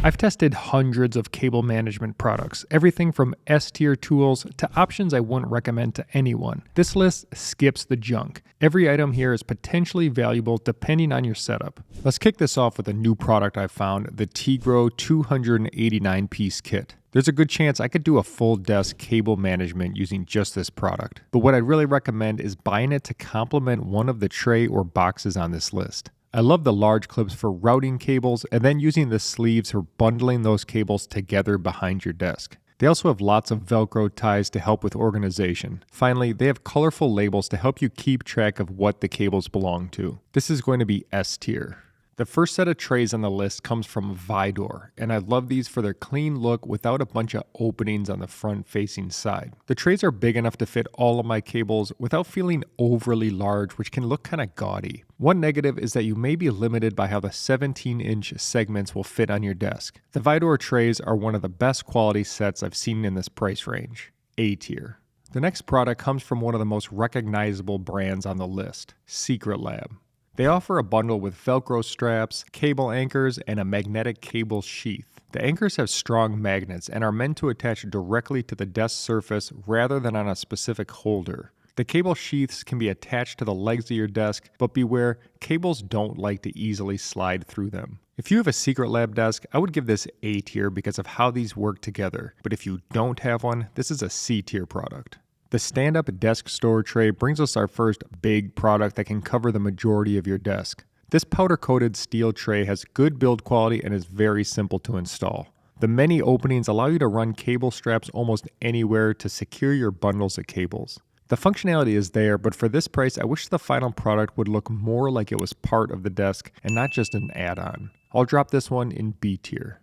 I've tested hundreds of cable management products, everything from S-tier tools to options I wouldn't recommend to anyone. This list skips the junk. Every item here is potentially valuable depending on your setup. Let's kick this off with a new product I found, the Tigro 289-piece kit. There's a good chance I could do a full desk cable management using just this product, but what I'd really recommend is buying it to complement one of the tray or boxes on this list. I love the large clips for routing cables and then using the sleeves for bundling those cables together behind your desk. They also have lots of Velcro ties to help with organization. Finally, they have colorful labels to help you keep track of what the cables belong to. This is going to be S tier. The first set of trays on the list comes from Vidor, and I love these for their clean look without a bunch of openings on the front-facing side. The trays are big enough to fit all of my cables without feeling overly large, which can look kind of gaudy. One negative is that you may be limited by how the 17-inch segments will fit on your desk. The Vidor trays are one of the best quality sets I've seen in this price range. A tier. The next product comes from one of the most recognizable brands on the list, Secretlab. They offer a bundle with Velcro straps, cable anchors, and a magnetic cable sheath. The anchors have strong magnets and are meant to attach directly to the desk surface rather than on a specific holder. The cable sheaths can be attached to the legs of your desk, but beware, cables don't like to easily slide through them. If you have a Secretlab desk, I would give this A tier because of how these work together, but if you don't have one, this is a C tier product. The stand-up desk store tray brings us our first big product that can cover the majority of your desk. This powder-coated steel tray has good build quality and is very simple to install. The many openings allow you to run cable straps almost anywhere to secure your bundles of cables. The functionality is there, but for this price, I wish the final product would look more like it was part of the desk and not just an add-on. I'll drop this one in B tier.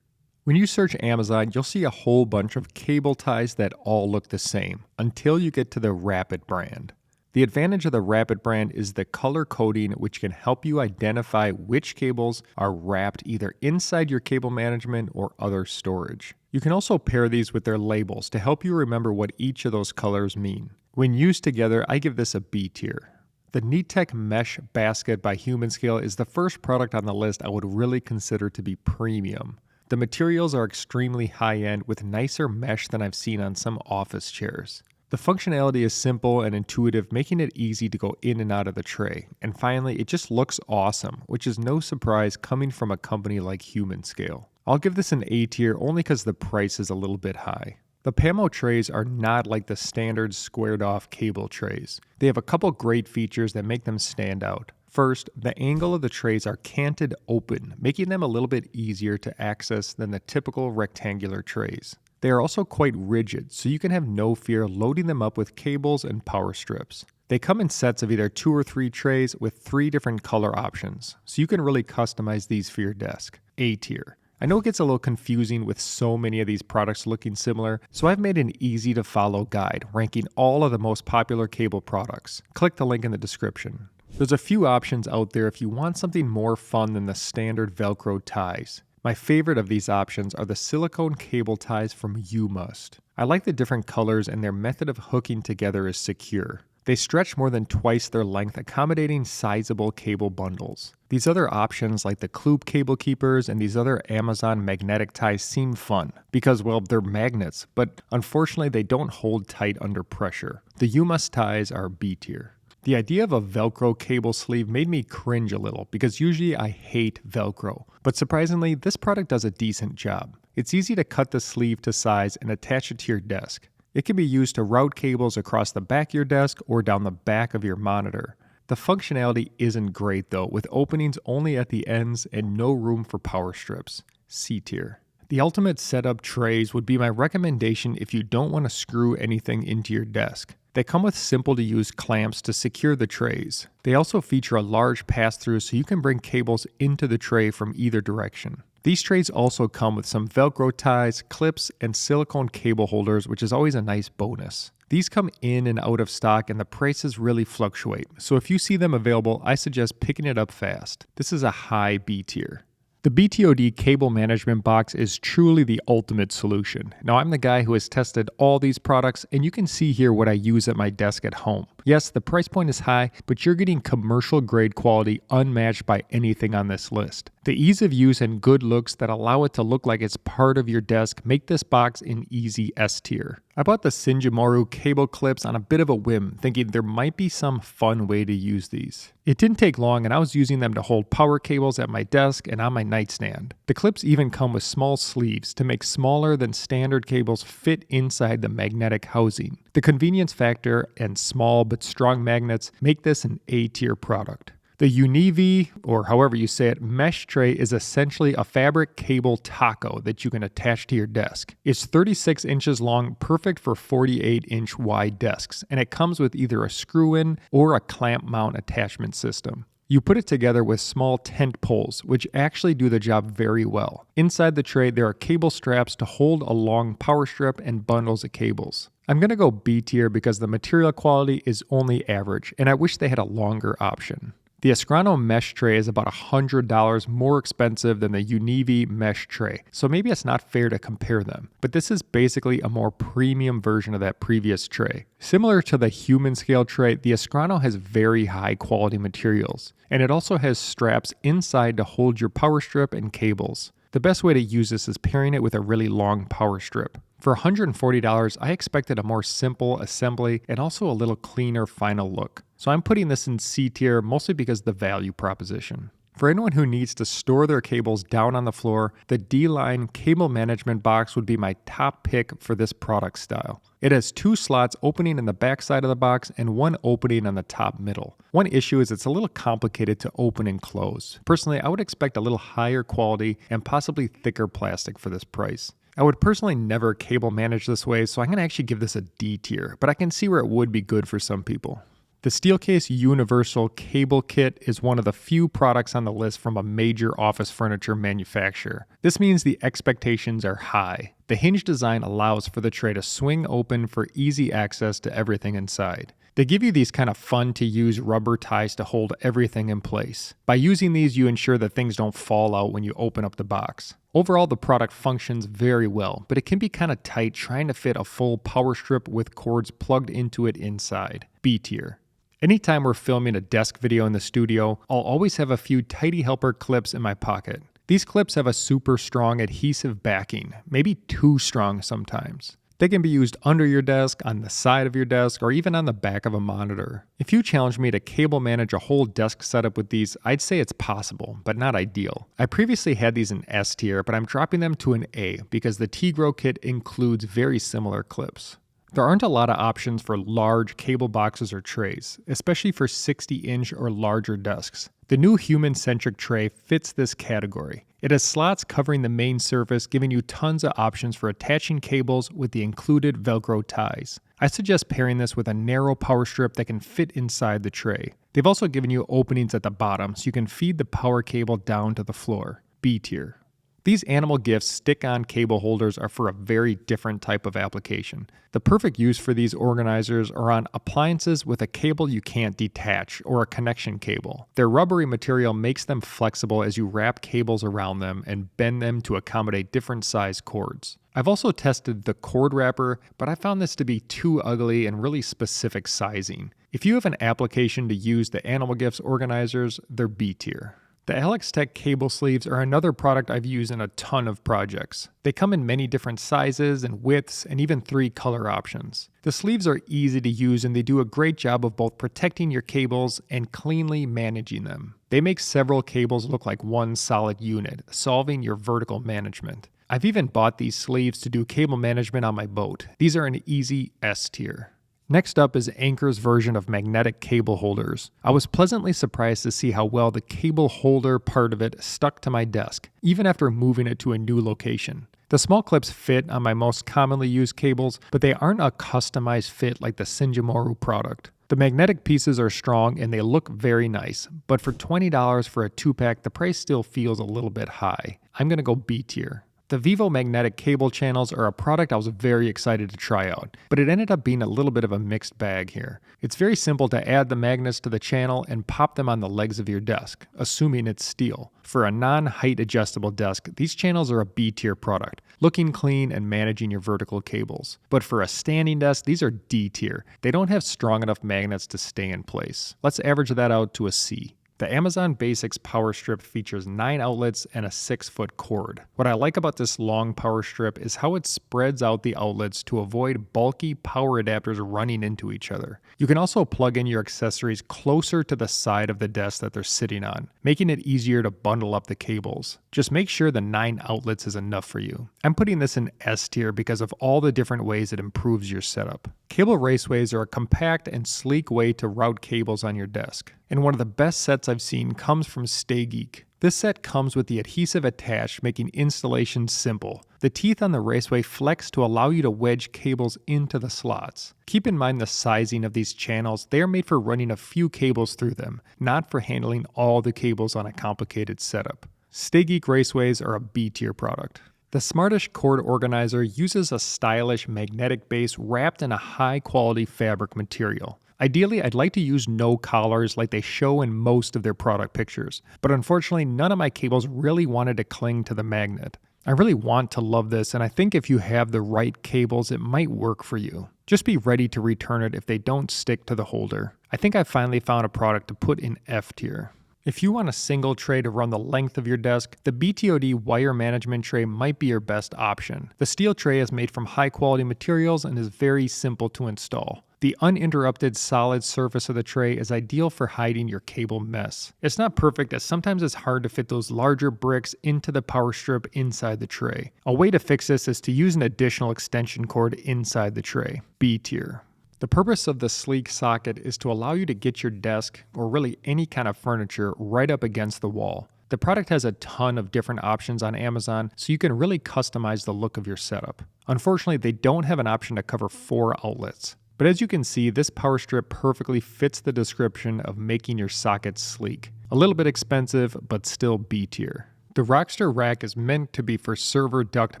When you search Amazon, you'll see a whole bunch of cable ties that all look the same, until you get to the Rapid brand. The advantage of the Rapid brand is the color coding, which can help you identify which cables are wrapped either inside your cable management or other storage. You can also pair these with their labels to help you remember what each of those colors mean. When used together, I give this a B tier. The NeatTech Mesh Basket by Humanscale is the first product on the list I would really consider to be premium. The materials are extremely high-end with nicer mesh than I've seen on some office chairs. The functionality is simple and intuitive, making it easy to go in and out of the tray. And finally, it just looks awesome, which is no surprise coming from a company like Humanscale. I'll give this an A tier only because the price is a little bit high. The Pamo trays are not like the standard squared-off cable trays. They have a couple great features that make them stand out. First, the angle of the trays are canted open, making them a little bit easier to access than the typical rectangular trays. They are also quite rigid, so you can have no fear loading them up with cables and power strips. They come in sets of either 2 or 3 trays with 3 different color options, so you can really customize these for your desk. A tier. I know it gets a little confusing with so many of these products looking similar, so I've made an easy to follow guide ranking all of the most popular cable products. Click the link in the description. There's a few options out there if you want something more fun than the standard Velcro ties. My favorite of these options are the silicone cable ties from UMust. I like the different colors and their method of hooking together is secure. They stretch more than twice their length, accommodating sizable cable bundles. These other options like the Kloop cable keepers and these other Amazon magnetic ties seem fun because, well, they're magnets, but unfortunately they don't hold tight under pressure. The UMust ties are B tier. The idea of a Velcro cable sleeve made me cringe a little because usually I hate Velcro, but surprisingly this product does a decent job. It's easy to cut the sleeve to size and attach it to your desk. It can be used to route cables across the back of your desk or down the back of your monitor. The functionality isn't great though, with openings only at the ends and no room for power strips. C tier. The ultimate setup trays would be my recommendation if you don't want to screw anything into your desk. They come with simple to use clamps to secure the trays. They also feature a large pass-through so you can bring cables into the tray from either direction. These trays also come with some Velcro ties, clips, and silicone cable holders, which is always a nice bonus. These come in and out of stock and the prices really fluctuate, so if you see them available, I suggest picking it up fast. This is a high B tier. The BTOD cable management box is truly the ultimate solution. Now, I'm the guy who has tested all these products, and you can see here what I use at my desk at home. Yes, the price point is high, but you're getting commercial grade quality unmatched by anything on this list. The ease of use and good looks that allow it to look like it's part of your desk make this box an easy S tier. I bought the Shinjimoru cable clips on a bit of a whim, thinking there might be some fun way to use these. It didn't take long, and I was using them to hold power cables at my desk and on my nightstand. The clips even come with small sleeves to make smaller than standard cables fit inside the magnetic housing. The convenience factor and small but strong magnets make this an A-tier product. The Univi, or however you say it, mesh tray is essentially a fabric cable taco that you can attach to your desk. It's 36 inches long, perfect for 48-inch wide desks, and it comes with either a screw-in or a clamp mount attachment system. You put it together with small tent poles, which actually do the job very well. Inside the tray, there are cable straps to hold a long power strip and bundles of cables. I'm going to go B tier because the material quality is only average, and I wish they had a longer option. The Escrano mesh tray is about $100 more expensive than the Univi mesh tray, so maybe it's not fair to compare them, but this is basically a more premium version of that previous tray. Similar to the human scale tray, the Escrano has very high quality materials, and it also has straps inside to hold your power strip and cables. The best way to use this is pairing it with a really long power strip. For $140, I expected a more simple assembly and also a little cleaner final look. So I'm putting this in C tier mostly because of the value proposition. For anyone who needs to store their cables down on the floor, the D-Line cable management box would be my top pick for this product style. It has 2 slots opening in the back side of the box and 1 opening on the top middle. One issue is it's a little complicated to open and close. Personally, I would expect a little higher quality and possibly thicker plastic for this price. I would personally never cable manage this way, so I'm going to actually give this a D tier, but I can see where it would be good for some people. The Steelcase Universal Cable Kit is one of the few products on the list from a major office furniture manufacturer. This means the expectations are high. The hinge design allows for the tray to swing open for easy access to everything inside. They give you these kind of fun to use rubber ties to hold everything in place. By using these, you ensure that things don't fall out when you open up the box. Overall, the product functions very well, but it can be kind of tight trying to fit a full power strip with cords plugged into it inside. B tier. Anytime we're filming a desk video in the studio, I'll always have a few Tidy Helper clips in my pocket. These clips have a super strong adhesive backing, maybe too strong sometimes. They can be used under your desk, on the side of your desk, or even on the back of a monitor. If you challenge me to cable manage a whole desk setup with these, I'd say it's possible, but not ideal. I previously had these in S tier, but I'm dropping them to an A because the Tigro kit includes very similar clips. There aren't a lot of options for large cable boxes or trays, especially for 60-inch or larger desks. The new human-centric tray fits this category. It has slots covering the main surface, giving you tons of options for attaching cables with the included Velcro ties. I suggest pairing this with a narrow power strip that can fit inside the tray. They've also given you openings at the bottom so you can feed the power cable down to the floor. B tier. These Animal Gifts stick-on cable holders are for a very different type of application. The perfect use for these organizers are on appliances with a cable you can't detach or a connection cable. Their rubbery material makes them flexible as you wrap cables around them and bend them to accommodate different size cords. I've also tested the cord wrapper, but I found this to be too ugly and really specific sizing. If you have an application to use the Animal Gifts organizers, they're B tier. The Alex Tech cable sleeves are another product I've used in a ton of projects. They come in many different sizes and widths and even 3 color options. The sleeves are easy to use and they do a great job of both protecting your cables and cleanly managing them. They make several cables look like one solid unit, solving your vertical management. I've even bought these sleeves to do cable management on my boat. These are an easy S tier. Next up is Anker's version of magnetic cable holders. I was pleasantly surprised to see how well the cable holder part of it stuck to my desk, even after moving it to a new location. The small clips fit on my most commonly used cables, but they aren't a customized fit like the Shinjimoru product. The magnetic pieces are strong and they look very nice, but for $20 for a 2-pack, the price still feels a little bit high. I'm going to go B tier. The Vivo magnetic cable channels are a product I was very excited to try out, but it ended up being a little bit of a mixed bag here. It's very simple to add the magnets to the channel and pop them on the legs of your desk, assuming it's steel. For a non-height adjustable desk, these channels are a B-tier product, looking clean and managing your vertical cables. But for a standing desk, these are D-tier. They don't have strong enough magnets to stay in place. Let's average that out to a C. The Amazon Basics power strip features 9 outlets and a 6-foot cord. What I like about this long power strip is how it spreads out the outlets to avoid bulky power adapters running into each other. You can also plug in your accessories closer to the side of the desk that they're sitting on, making it easier to bundle up the cables. Just make sure the 9 outlets is enough for you. I'm putting this in S tier because of all the different ways it improves your setup. Cable Raceways are a compact and sleek way to route cables on your desk. And one of the best sets I've seen comes from Stay Geek. This set comes with the adhesive attached, making installation simple. The teeth on the Raceway flex to allow you to wedge cables into the slots. Keep in mind the sizing of these channels. They are made for running a few cables through them, not for handling all the cables on a complicated setup. Stay Geek Raceways are a B-tier product. The Smartish cord organizer uses a stylish magnetic base wrapped in a high-quality fabric material. Ideally, I'd like to use no collars like they show in most of their product pictures, but unfortunately, none of my cables really wanted to cling to the magnet. I really want to love this, and I think if you have the right cables, it might work for you. Just be ready to return it if they don't stick to the holder. I think I finally found a product to put in F tier. If you want a single tray to run the length of your desk, the BTOD wire management tray might be your best option. The steel tray is made from high quality materials and is very simple to install. The uninterrupted solid surface of the tray is ideal for hiding your cable mess. It's not perfect as sometimes it's hard to fit those larger bricks into the power strip inside the tray. A way to fix this is to use an additional extension cord inside the tray. B tier. The purpose of the sleek socket is to allow you to get your desk, or really any kind of furniture, right up against the wall. The product has a ton of different options on Amazon, so you can really customize the look of your setup. Unfortunately, they don't have an option to cover 4 outlets. But as you can see, this power strip perfectly fits the description of making your socket sleek. A little bit expensive, but still B tier. The Rockster rack is meant to be for server duct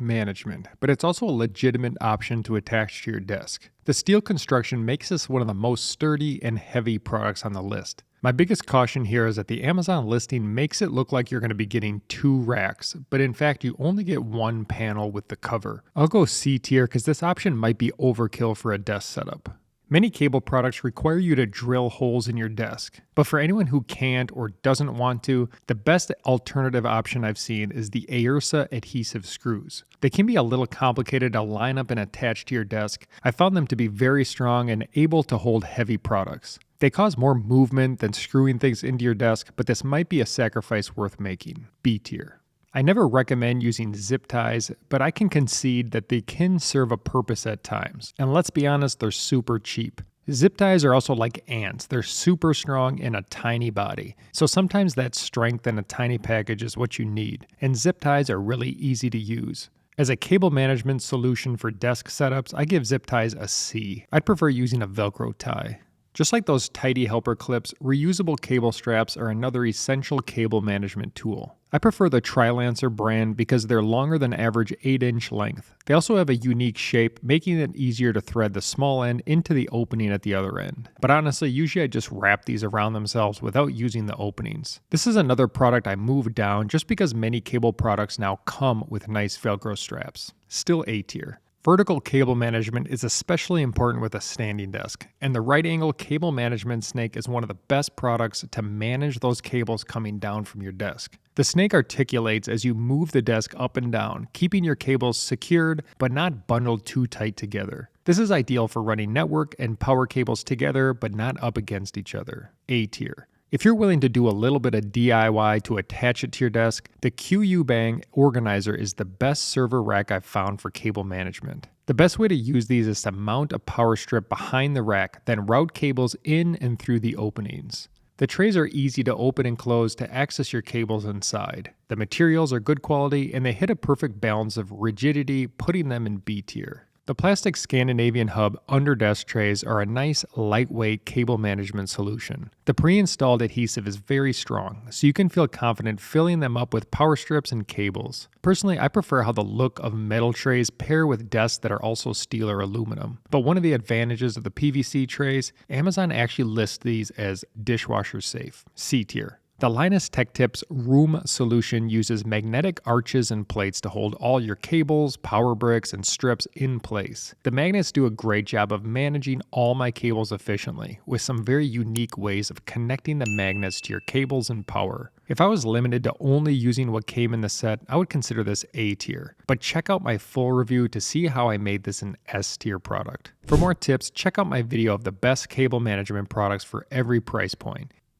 management, but it's also a legitimate option to attach to your desk. The steel construction makes this one of the most sturdy and heavy products on the list. My biggest caution here is that the Amazon listing makes it look like you're going to be getting 2 racks, but in fact you only get 1 panel with the cover. I'll go C tier because this option might be overkill for a desk setup. Many cable products require you to drill holes in your desk, but for anyone who can't or doesn't want to, the best alternative option I've seen is the Aersa adhesive screws. They can be a little complicated to line up and attach to your desk. I found them to be very strong and able to hold heavy products. They cause more movement than screwing things into your desk, but this might be a sacrifice worth making. B tier. I never recommend using zip ties, but I can concede that they can serve a purpose at times. And let's be honest, they're super cheap. Zip ties are also like ants. They're super strong in a tiny body. So sometimes that strength in a tiny package is what you need. And zip ties are really easy to use. As a cable management solution for desk setups, I give zip ties a C. I'd prefer using a Velcro tie. Just like those tidy helper clips, reusable cable straps are another essential cable management tool. I prefer the Trilancer brand because they're longer than average 8-inch length. They also have a unique shape, making it easier to thread the small end into the opening at the other end. But honestly, usually I just wrap these around themselves without using the openings. This is another product I moved down just because many cable products now come with nice Velcro straps. Still A tier. Vertical cable management is especially important with a standing desk, and the right angle cable management snake is one of the best products to manage those cables coming down from your desk. The snake articulates as you move the desk up and down, keeping your cables secured but not bundled too tight together. This is ideal for running network and power cables together but not up against each other. A tier. If you're willing to do a little bit of DIY to attach it to your desk, the QU Bang organizer is the best server rack I've found for cable management. The best way to use these is to mount a power strip behind the rack, then route cables in and through the openings. The trays are easy to open and close to access your cables inside. The materials are good quality and they hit a perfect balance of rigidity, putting them in B tier. The plastic Scandinavian hub under desk trays are a nice, lightweight cable management solution. The pre-installed adhesive is very strong, so you can feel confident filling them up with power strips and cables. Personally, I prefer how the look of metal trays pair with desks that are also steel or aluminum. But one of the advantages of the PVC trays, Amazon actually lists these as dishwasher safe, C tier. The Linus Tech Tips Room solution uses magnetic arches and plates to hold all your cables, power bricks, and strips in place. The magnets do a great job of managing all my cables efficiently, with some very unique ways of connecting the magnets to your cables and power. If I was limited to only using what came in the set, I would consider this A tier, but check out my full review to see how I made this an S tier product. For more tips, check out my video of the best cable management products for every price point.